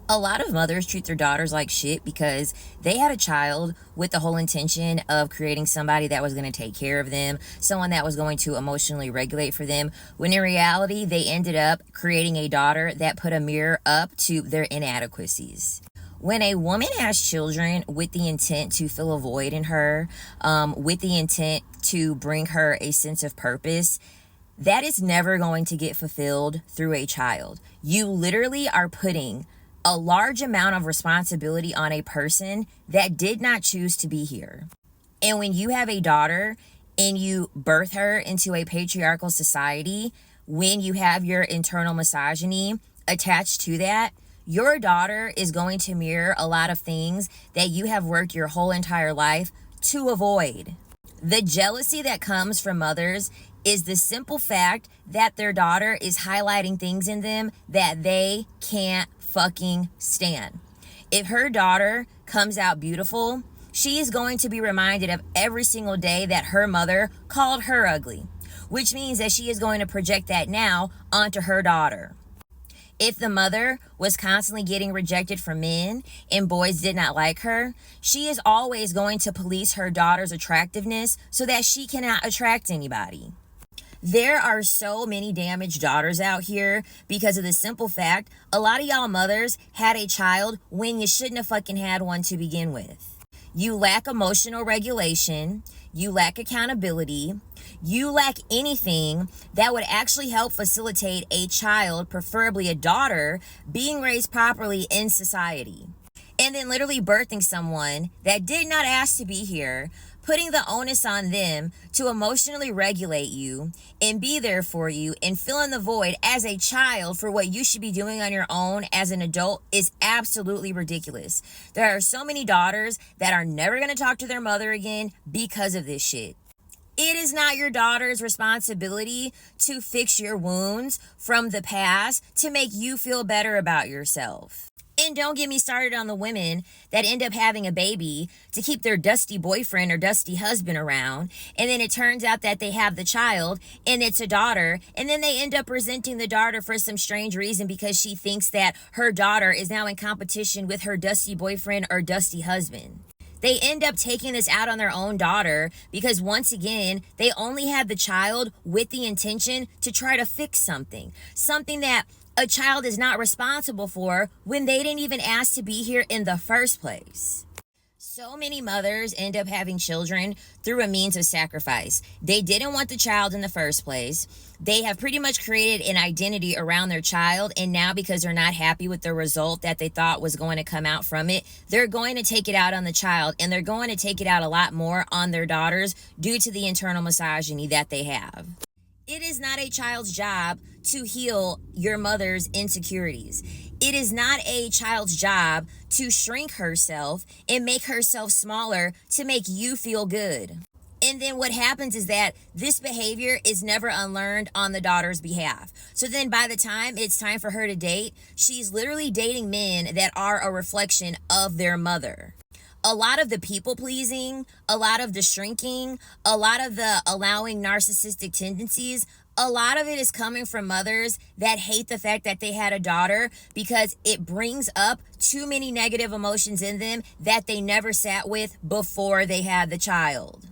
A lot of mothers treat their daughters like shit because they had a child with the whole intention of creating somebody that was going to take care of them, someone that was going to emotionally regulate for them, when in reality, they ended up creating a daughter that put a mirror up to their inadequacies. When a woman has children with the intent to fill a void in her, with the intent to bring her a sense of purpose, that is never going to get fulfilled through a child. You literally are putting a large amount of responsibility on a person that did not choose to be here. And when you have a daughter and you birth her into a patriarchal society, when you have your internal misogyny attached to that, your daughter is going to mirror a lot of things that you have worked your whole entire life to avoid. The jealousy that comes from mothers is the simple fact that their daughter is highlighting things in them that they can't fucking stand. If her daughter comes out beautiful, she is going to be reminded of every single day that her mother called her ugly, which means that she is going to project that now onto her daughter. If the mother was constantly getting rejected from men and boys did not like her, she is always going to police her daughter's attractiveness so that she cannot attract anybody. There are so many damaged daughters out here because of the simple fact a lot of y'all mothers had a child when you shouldn't have fucking had one to begin with. You lack emotional regulation, you lack accountability, you lack anything that would actually help facilitate a child, preferably a daughter, being raised properly in society. And then literally birthing someone that did not ask to be here, putting the onus on them to emotionally regulate you and be there for you and fill in the void as a child for what you should be doing on your own as an adult is absolutely ridiculous. There are so many daughters that are never going to talk to their mother again because of this shit. It is not your daughter's responsibility to fix your wounds from the past to make you feel better about yourself. And don't get me started on the women that end up having a baby to keep their dusty boyfriend or dusty husband around. And then it turns out that they have the child and it's a daughter. And then they end up resenting the daughter for some strange reason because she thinks that her daughter is now in competition with her dusty boyfriend or dusty husband. They end up taking this out on their own daughter because once again, they only had the child with the intention to try to fix something that a child is not responsible for when they didn't even ask to be here in the first place. So many mothers end up having children through a means of sacrifice. They didn't want the child in the first place. They have pretty much created an identity around their child, and now because they're not happy with the result that they thought was going to come out from it, they're going to take it out on the child, and they're going to take it out a lot more on their daughters due to the internal misogyny that they have. It is not a child's job to heal your mother's insecurities. It is not a child's job to shrink herself and make herself smaller to make you feel good. And then what happens is that this behavior is never unlearned on the daughter's behalf. So then by the time it's time for her to date, she's literally dating men that are a reflection of their mother. A lot of the people pleasing, a lot of the shrinking, a lot of the allowing narcissistic tendencies, a lot of it is coming from mothers that hate the fact that they had a daughter because it brings up too many negative emotions in them that they never sat with before they had the child.